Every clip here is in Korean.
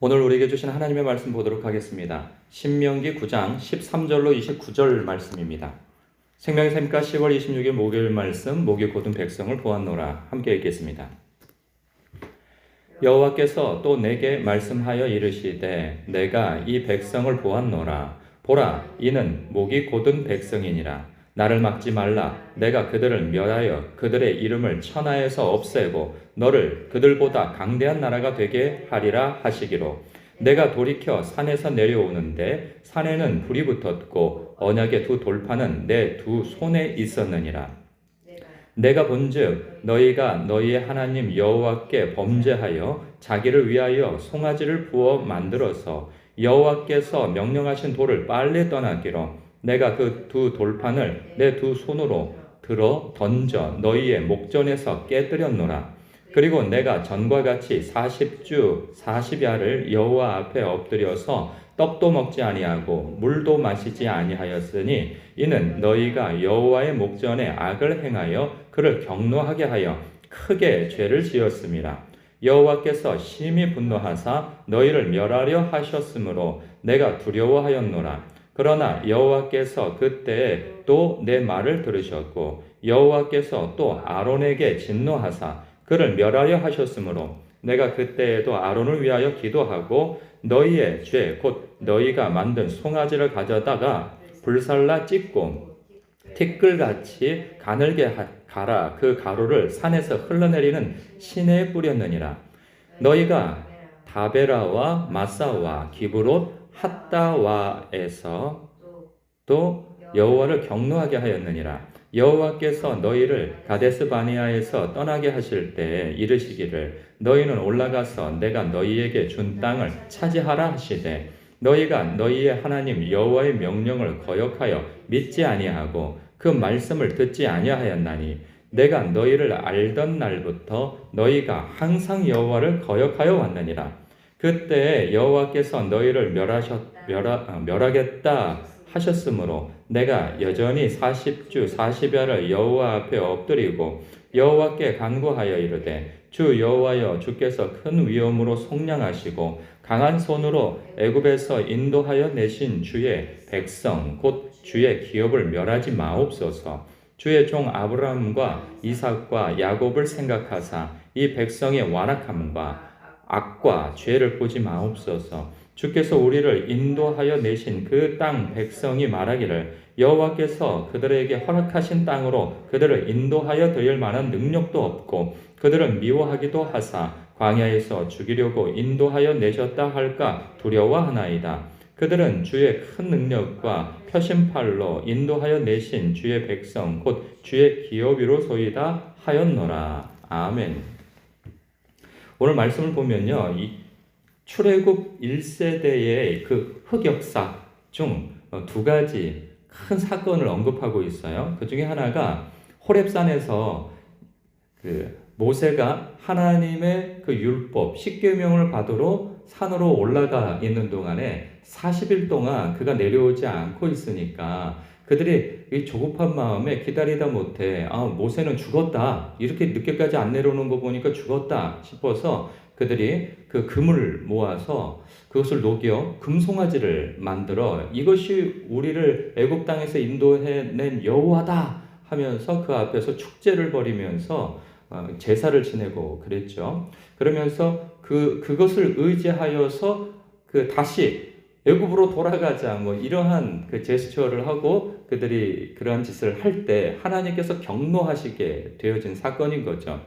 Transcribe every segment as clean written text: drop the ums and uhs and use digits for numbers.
오늘 우리에게 주신 하나님의 말씀 보도록 하겠습니다. 신명기 9장 13절로 29절 말씀입니다. 생명의 샘가 10월 26일 목요일 말씀, 목이 곧은 백성을 보았노라. 함께 읽겠습니다. 여호와께서 또 내게 말씀하여 이르시되 내가 이 백성을 보았노라. 보라, 이는 목이 곧은 백성이니라. 나를 막지 말라. 내가 그들을 멸하여 그들의 이름을 천하에서 없애고 너를 그들보다 강대한 나라가 되게 하리라 하시기로. 내가 돌이켜 산에서 내려오는데 산에는 불이 붙었고 언약의 두 돌판은 내 두 손에 있었느니라. 내가 본즉 너희가 너희의 하나님 여호와께 범죄하여 자기를 위하여 송아지를 부어 만들어서 여호와께서 명령하신 돌을 빨리 떠나기로. 내가 그 두 돌판을 내 두 손으로 들어 던져 너희의 목전에서 깨뜨렸노라. 그리고 내가 전과 같이 40주 40야를 여호와 앞에 엎드려서 떡도 먹지 아니하고 물도 마시지 아니하였으니 이는 너희가 여호와의 목전에 악을 행하여 그를 경노하게 하여 크게 죄를 지었음이라. 여호와께서 심히 분노하사 너희를 멸하려 하셨으므로 내가 두려워하였노라. 그러나 여호와께서 그때에 또 내 말을 들으셨고 여호와께서 또 아론에게 진노하사 그를 멸하려 하셨으므로 내가 그때에도 아론을 위하여 기도하고 너희의 죄 곧 너희가 만든 송아지를 가져다가 불살라 찢고 티끌같이 가늘게 갈아 그 가루를 산에서 흘러내리는 시내에 뿌렸느니라. 너희가 다베라와 마사와 기브롯 핫다와에서 또 여호와를 경노하게 하였느니라. 여호와께서 너희를 가데스 바니아에서 떠나게 하실 때에 이르시기를 너희는 올라가서 내가 너희에게 준 땅을 차지하라 하시되 너희가 너희의 하나님 여호와의 명령을 거역하여 믿지 아니하고 그 말씀을 듣지 아니하였나니 내가 너희를 알던 날부터 너희가 항상 여호와를 거역하여 왔느니라. 그때 여호와께서 너희를 멸하겠다 하셨으므로 내가 여전히 40주 40야를 여호와 앞에 엎드리고 여호와께 간구하여 이르되 주 여호와여, 주께서 큰 위엄으로 속량하시고 강한 손으로 애굽에서 인도하여 내신 주의 백성 곧 주의 기업을 멸하지 마옵소서. 주의 종 아브라함과 이삭과 야곱을 생각하사 이 백성의 완악함과 악과 죄를 보지 마옵소서. 주께서 우리를 인도하여 내신 그 땅 백성이 말하기를 여호와께서 그들에게 허락하신 땅으로 그들을 인도하여 드릴 만한 능력도 없고 그들을 미워하기도 하사 광야에서 죽이려고 인도하여 내셨다 할까 두려워하나이다. 그들은 주의 큰 능력과 표심팔로 인도하여 내신 주의 백성 곧 주의 기업이로소이다 하였노라. 아멘. 오늘 말씀을 보면요, 이 출애굽 1세대의 그 흑역사 중 두 가지 큰 사건을 언급하고 있어요. 그 중에 하나가 호렙산에서 모세가 하나님의 그 율법, 십계명을 받으러 산으로 올라가 있는 동안에 40일 동안 그가 내려오지 않고 있으니까 그들이 이 조급한 마음에 기다리다 못해 모세는 죽었다, 이렇게 늦게까지 안 내려오는 거 보니까 죽었다 싶어서 그들이 그 금을 모아서 그것을 녹여 금송아지를 만들어 이것이 우리를 애굽 땅에서 인도해낸 여호와다 하면서 그 앞에서 축제를 벌이면서 제사를 지내고 그랬죠. 그러면서 그것을 의지하여서 다시 애굽으로 돌아가자 이러한 그 제스처를 하고 그들이 그러한 짓을 할 때 하나님께서 경노하시게 되어진 사건인 거죠.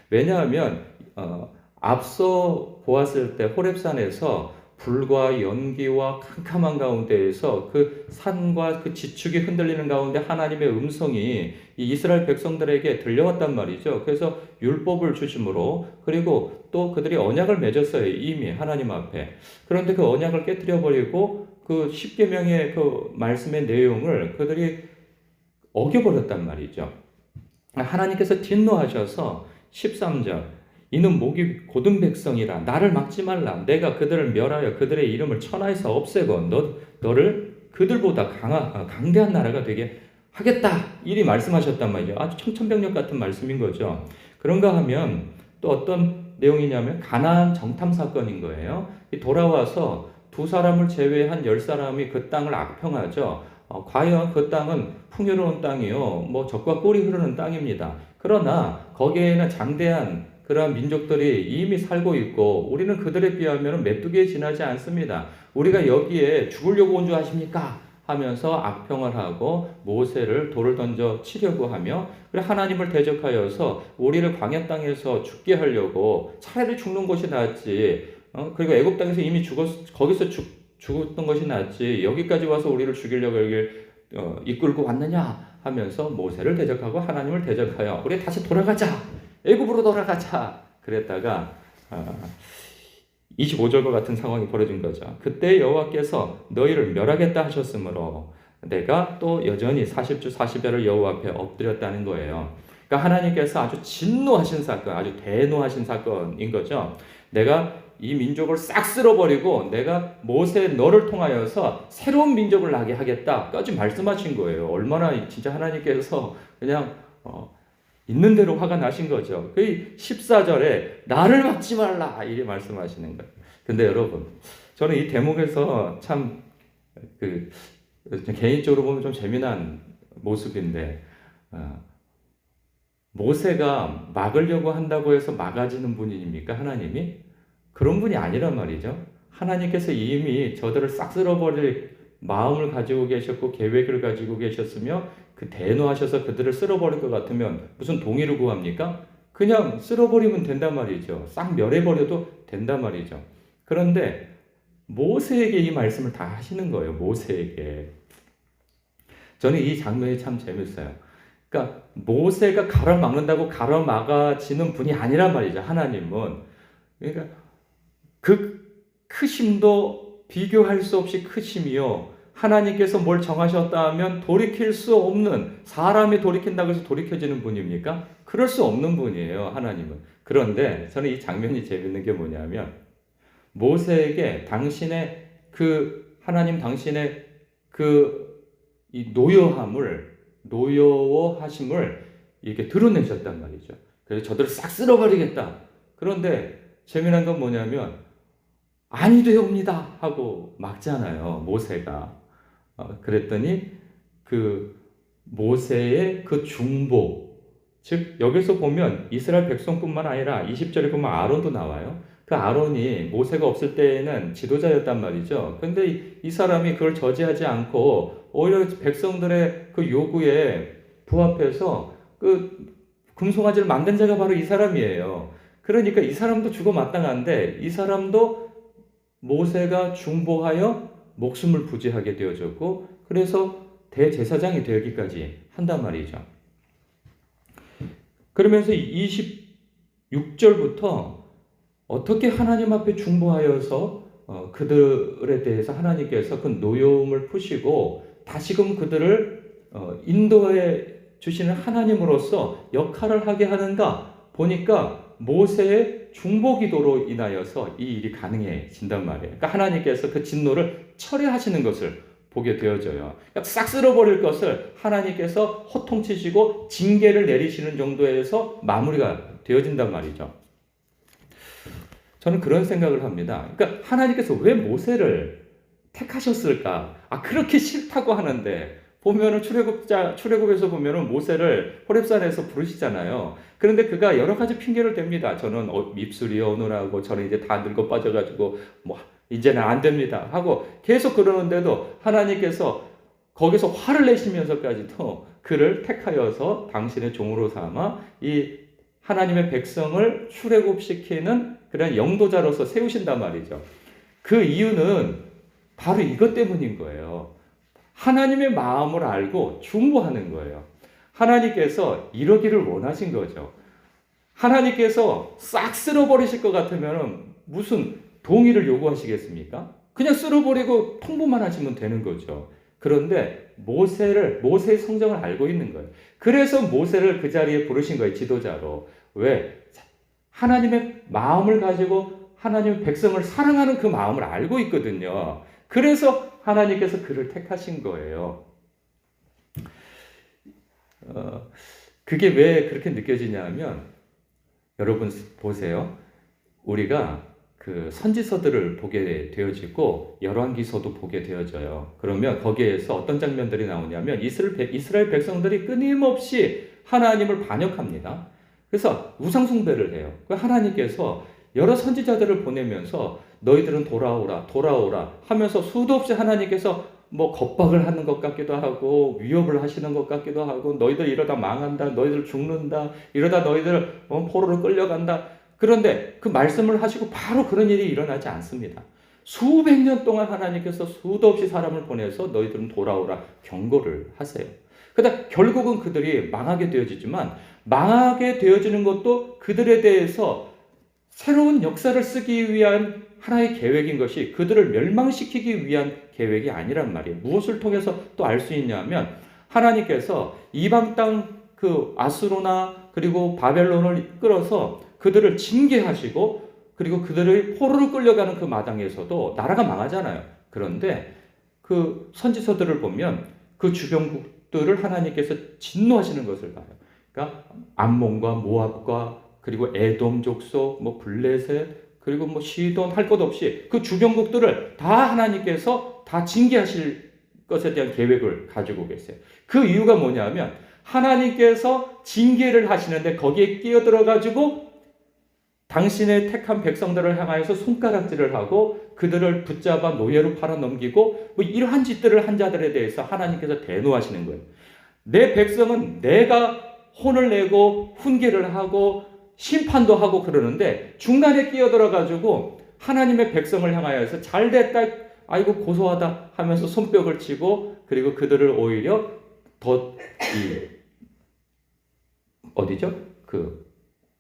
왜냐하면 앞서 보았을 때 호렙산에서 불과 연기와 캄캄한 가운데에서 그 산과 그 지축이 흔들리는 가운데 하나님의 음성이 이 이스라엘 백성들에게 들려왔단 말이죠. 그래서 율법을 주심으로 그리고 또 그들이 언약을 맺었어요. 이미 하나님 앞에. 그런데 그 언약을 깨뜨려 버리고 그 십계명의 그 말씀의 내용을 그들이 어겨버렸단 말이죠. 하나님께서 진노하셔서 13절 이는 목이 곧은 백성이라 나를 막지 말라. 내가 그들을 멸하여 그들의 이름을 천하에서 없애고 너를 그들보다 강대한 나라가 되게 하겠다. 이리 말씀하셨단 말이죠. 아주 청천벽력 같은 말씀인 거죠. 그런가 하면 또 어떤 내용이냐면 가나안 정탐 사건인 거예요. 돌아와서 두 사람을 제외한 10사람이 그 땅을 악평하죠. 과연 그 땅은 풍요로운 땅이요, 뭐 젖과 꿀이 흐르는 땅입니다. 그러나 거기에는 장대한 그러한 민족들이 이미 살고 있고 우리는 그들에 비하면 메뚜기에 지나지 않습니다. 우리가 여기에 죽으려고 온 줄 아십니까? 하면서 악평을 하고 모세를 돌을 던져 치려고 하며, 그래 하나님을 대적하여서 우리를 광야 땅에서 죽게 하려고 차라리 죽는 것이 낫지, 그리고 애굽 땅에서 이미 거기서 죽었던 것이 낫지 여기까지 와서 우리를 죽이려고 여기를 이끌고 왔느냐 하면서 모세를 대적하고 하나님을 대적하여 우리 다시 돌아가자, 애굽으로 돌아가자 그랬다가 25절과 같은 상황이 벌어진 거죠. 그때 여호와께서 너희를 멸하겠다 하셨으므로 내가 또 여전히 40주 40야를 여호와 앞에 엎드렸다는 거예요. 그러니까 하나님께서 아주 진노하신 사건, 아주 대노하신 사건인 거죠. 내가 이 민족을 싹 쓸어버리고 내가 모세 너를 통하여서 새로운 민족을 나게 하겠다까지 말씀하신 거예요. 얼마나 진짜 하나님께서 그냥 있는 대로 화가 나신 거죠. 그 14절에 나를 막지 말라 이렇게 말씀하시는 거예요. 근데 여러분, 저는 이 대목에서 참 개인적으로 보면 좀 재미난 모습인데, 모세가 막으려고 한다고 해서 막아지는 분입니까? 하나님이? 그런 분이 아니란 말이죠. 하나님께서 이미 저들을 싹 쓸어버릴 마음을 가지고 계셨고 계획을 가지고 계셨으며 그 대노하셔서 그들을 쓸어버릴 것 같으면 무슨 동의를 구합니까? 그냥 쓸어버리면 된단 말이죠. 싹 멸해버려도 된단 말이죠. 그런데 모세에게 이 말씀을 다 하시는 거예요. 모세에게. 저는 이 장면이 참 재밌어요. 그러니까 모세가 가로막는다고 가로막아지는 분이 아니란 말이죠. 하나님은. 그러니까 그 크심도 비교할 수 없이 크심이요, 하나님께서 뭘 정하셨다 하면 돌이킬 수 없는, 사람이 돌이킨다고 해서 돌이켜지는 분입니까? 그럴 수 없는 분이에요, 하나님은. 그런데 저는 이 장면이 재밌는 게 뭐냐면 모세에게 당신의 하나님 당신의 이 노여워하심을 이렇게 드러내셨단 말이죠. 그래서 저들을 싹 쓸어버리겠다. 그런데 재미난 건 뭐냐면 아니 되옵니다 하고 막잖아요, 모세가. 그랬더니 모세의 중보, 즉 여기서 보면 이스라엘 백성뿐만 아니라 20절에 보면 아론도 나와요. 그 아론이 모세가 없을 때에는 지도자였단 말이죠. 근데 이 사람이 그걸 저지하지 않고 오히려 백성들의 요구에 부합해서 금송아지를 만든 자가 바로 이 사람이에요. 그러니까 이 사람도 죽어 마땅한데 이 사람도 모세가 중보하여 목숨을 부지하게 되어졌고, 그래서 대제사장이 되기까지 한단 말이죠. 그러면서 26절부터 어떻게 하나님 앞에 중보하여서 그들에 대해서 하나님께서 그 노여움을 푸시고 다시금 그들을 인도해 주시는 하나님으로서 역할을 하게 하는가 보니까 모세의 중보기도로 인하여서 이 일이 가능해진단 말이에요. 그러니까 하나님께서 그 진노를 철회하시는 것을 보게 되어져요. 그러니까 싹 쓸어버릴 것을 하나님께서 호통치시고 징계를 내리시는 정도에서 마무리가 되어진단 말이죠. 저는 그런 생각을 합니다. 그러니까 하나님께서 왜 모세를 택하셨을까? 그렇게 싫다고 하는데 보면은 출애굽에서 보면은 모세를 호렙산에서 부르시잖아요. 그런데 그가 여러 가지 핑계를 댑니다. 저는 입술이 어눌하고 저는 이제 다 늙어 빠져가지고 이제는 안 됩니다 하고 계속 그러는데도 하나님께서 거기서 화를 내시면서까지도 그를 택하여서 당신의 종으로 삼아 이 하나님의 백성을 출애굽시키는 그런 영도자로서 세우신단 말이죠. 그 이유는 바로 이것 때문인 거예요. 하나님의 마음을 알고 중보하는 거예요. 하나님께서 이러기를 원하신 거죠. 하나님께서 싹 쓸어버리실 것 같으면 무슨 동의를 요구하시겠습니까? 그냥 쓸어버리고 통보만 하시면 되는 거죠. 그런데 모세의 성정을 알고 있는 거예요. 그래서 모세를 그 자리에 부르신 거예요, 지도자로. 왜? 하나님의 마음을 가지고 하나님의 백성을 사랑하는 그 마음을 알고 있거든요. 그래서 하나님께서 그를 택하신 거예요. 그게 왜 그렇게 느껴지냐면 여러분 보세요. 우리가 그 선지서들을 보게 되어지고 열왕기서도 보게 되어져요. 그러면 거기에서 어떤 장면들이 나오냐면 이스라엘 백성들이 끊임없이 하나님을 반역합니다. 그래서 우상 숭배를 해요. 하나님께서 여러 선지자들을 보내면서 너희들은 돌아오라, 돌아오라 하면서 수도 없이 하나님께서 뭐 겁박을 하는 것 같기도 하고 위협을 하시는 것 같기도 하고 너희들 이러다 망한다, 너희들 죽는다, 이러다 너희들 포로로 끌려간다. 그런데 그 말씀을 하시고 바로 그런 일이 일어나지 않습니다. 수백 년 동안 하나님께서 수도 없이 사람을 보내서 너희들은 돌아오라 경고를 하세요. 그러다 결국은 그들이 망하게 되어지지만 망하게 되어지는 것도 그들에 대해서 새로운 역사를 쓰기 위한 하나의 계획인 것이 그들을 mel망시키기 위한 계획이 아니란 말이에요. 무엇을 통해서 또 알 수 있냐면 하나님께서 이방 땅 그 아수르나 그리고 바벨론을 이끌어서 그들을 징계하시고 그리고 그들의 포로로 끌려가는 그 마당에서도 나라가 망하잖아요. 그런데 그 선지서들을 보면 그 주변국들을 하나님께서 진노하시는 것을 봐요. 그러니까 암몬과 모압과 그리고 에돔 족속, 뭐 블레셋, 그리고 뭐 시돈 할 것 없이 그 주변국들을 다 하나님께서 다 징계하실 것에 대한 계획을 가지고 계세요. 그 이유가 뭐냐면 하나님께서 징계를 하시는데 거기에 끼어들어 가지고 당신의 택한 백성들을 향하여서 손가락질을 하고 그들을 붙잡아 노예로 팔아넘기고 뭐 이러한 짓들을 한 자들에 대해서 하나님께서 대노하시는 거예요. 내 백성은 내가 혼을 내고 훈계를 하고 심판도 하고 그러는데 중간에 끼어들어 가지고 하나님의 백성을 향하여서 잘됐다, 아이고 고소하다 하면서 손뼉을 치고 그리고 그들을 오히려 더 어디죠? 그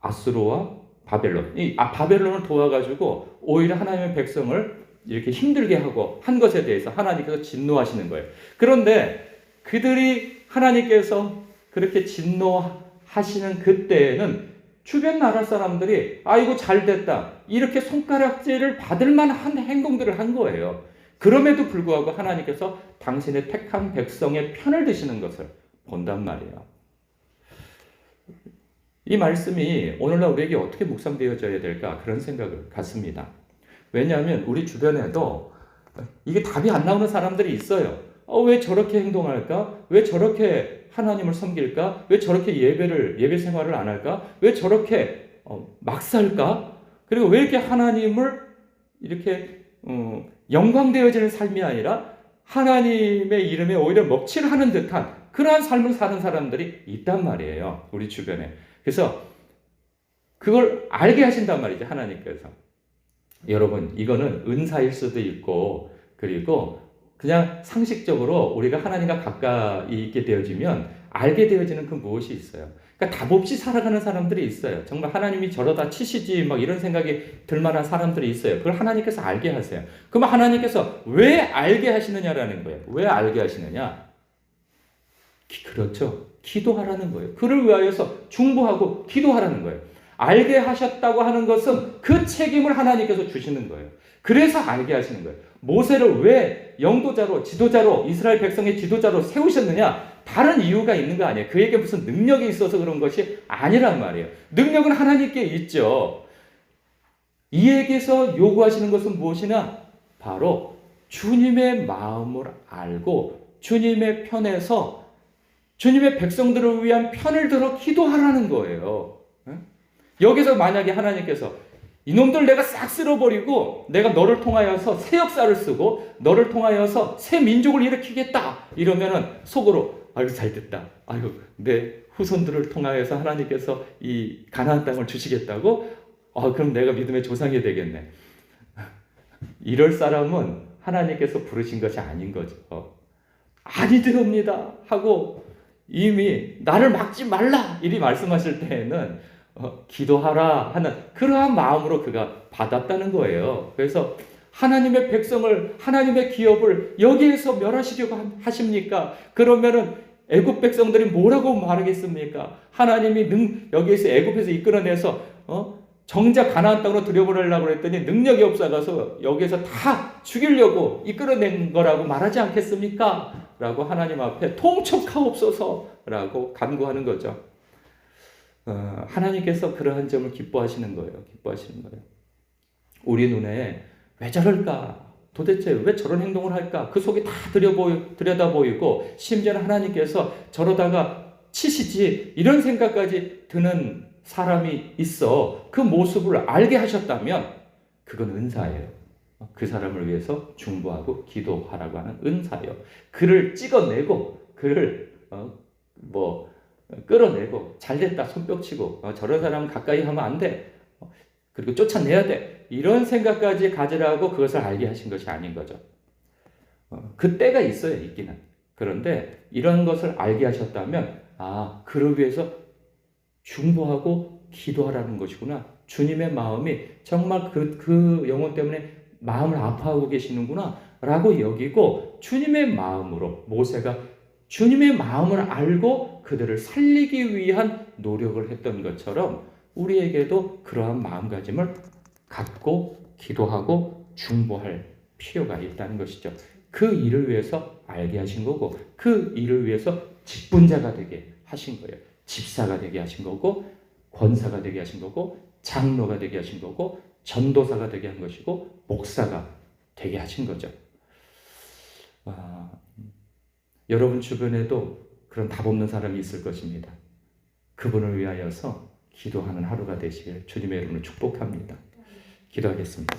아수르와 바벨론, 바벨론을 도와가지고 오히려 하나님의 백성을 이렇게 힘들게 하고 한 것에 대해서 하나님께서 진노하시는 거예요. 그런데 그들이 하나님께서 그렇게 진노하시는 그때에는 주변 나라 사람들이 아이고 잘됐다 이렇게 손가락질을 받을 만한 행동들을 한 거예요. 그럼에도 불구하고 하나님께서 당신의 택한 백성의 편을 드시는 것을 본단 말이에요. 이 말씀이 오늘날 우리에게 어떻게 묵상되어져야 될까 그런 생각을 갖습니다. 왜냐하면 우리 주변에도 이게 답이 안 나오는 사람들이 있어요. 왜 저렇게 행동할까? 왜 저렇게 하나님을 섬길까? 왜 저렇게 예배 생활을 안 할까? 왜 저렇게 막 살까? 그리고 왜 이렇게 하나님을 이렇게 영광되어지는 삶이 아니라 하나님의 이름에 오히려 먹칠하는 듯한 그러한 삶을 사는 사람들이 있단 말이에요. 우리 주변에. 그래서 그걸 알게 하신단 말이죠. 하나님께서. 여러분, 이거는 은사일 수도 있고 그리고 그냥 상식적으로 우리가 하나님과 가까이 있게 되어지면 알게 되어지는 그 무엇이 있어요. 그러니까 답 없이 살아가는 사람들이 있어요. 정말 하나님이 저러다 치시지 막 이런 생각이 들 만한 사람들이 있어요. 그걸 하나님께서 알게 하세요. 그러면 하나님께서 왜 알게 하시느냐라는 거예요. 왜 알게 하시느냐? 그렇죠. 기도하라는 거예요. 그를 위하여서 중보하고 기도하라는 거예요. 알게 하셨다고 하는 것은 그 책임을 하나님께서 주시는 거예요. 그래서 알게 하시는 거예요. 모세를 왜 영도자로, 지도자로, 이스라엘 백성의 지도자로 세우셨느냐? 다른 이유가 있는 거 아니에요. 그에게 무슨 능력이 있어서 그런 것이 아니란 말이에요. 능력은 하나님께 있죠. 이에게서 요구하시는 것은 무엇이냐? 바로 주님의 마음을 알고 주님의 편에서 주님의 백성들을 위한 편을 들어 기도하라는 거예요. 여기서 만약에 하나님께서 이놈들 내가 싹 쓸어버리고 내가 너를 통하여서 새 역사를 쓰고 너를 통하여서 새 민족을 일으키겠다 이러면은 속으로 아이고 잘됐다. 아이고 내 후손들을 통하여서 하나님께서 이 가나안 땅을 주시겠다고? 그럼 내가 믿음의 조상이 되겠네. 이럴 사람은 하나님께서 부르신 것이 아닌 거죠. 아니되옵니다 하고 이미 나를 막지 말라 이리 말씀하실 때에는 기도하라 하는 그러한 마음으로 그가 받았다는 거예요. 그래서 하나님의 백성을, 하나님의 기업을 여기에서 멸하시려고 하십니까? 그러면은 애굽 백성들이 뭐라고 말하겠습니까? 하나님이 여기에서 애굽에서 이끌어내서 정작 가나안 땅으로 들여보내려고 했더니 능력이 없어가서 여기에서 다 죽이려고 이끌어낸 거라고 말하지 않겠습니까? 라고 하나님 앞에 통촉하옵소서라고 간구하는 거죠. 하나님께서 그러한 점을 기뻐하시는 거예요. 기뻐하시는 거예요. 우리 눈에 왜 저럴까? 도대체 왜 저런 행동을 할까? 그 속이 다 들여다 보이고 심지어는 하나님께서 저러다가 치시지 이런 생각까지 드는 사람이 있어. 그 모습을 알게 하셨다면 그건 은사예요. 그 사람을 위해서 중보하고 기도하라고 하는 은사예요. 그를 찍어내고 그를 끌어내고 잘됐다 손뼉치고 저런 사람은 가까이 하면 안 돼. 그리고 쫓아내야 돼. 이런 생각까지 가지라고 그것을 알게 하신 것이 아닌 거죠. 그 때가 있어요, 있기는. 그런데 이런 것을 알게 하셨다면 그를 위해서 중보하고 기도하라는 것이구나. 주님의 마음이 정말 그 영혼 때문에 마음을 아파하고 계시는구나 라고 여기고 주님의 마음으로 모세가 주님의 마음을 알고 그들을 살리기 위한 노력을 했던 것처럼 우리에게도 그러한 마음가짐을 갖고 기도하고 중보할 필요가 있다는 것이죠. 그 일을 위해서 알게 하신 거고 그 일을 위해서 직분자가 되게 하신 거예요. 집사가 되게 하신 거고 권사가 되게 하신 거고 장로가 되게 하신 거고 전도사가 되게 한 것이고 목사가 되게 하신 거죠. 여러분 주변에도 그런 답 없는 사람이 있을 것입니다. 그분을 위하여서 기도하는 하루가 되시길 주님의 이름으로 축복합니다. 기도하겠습니다.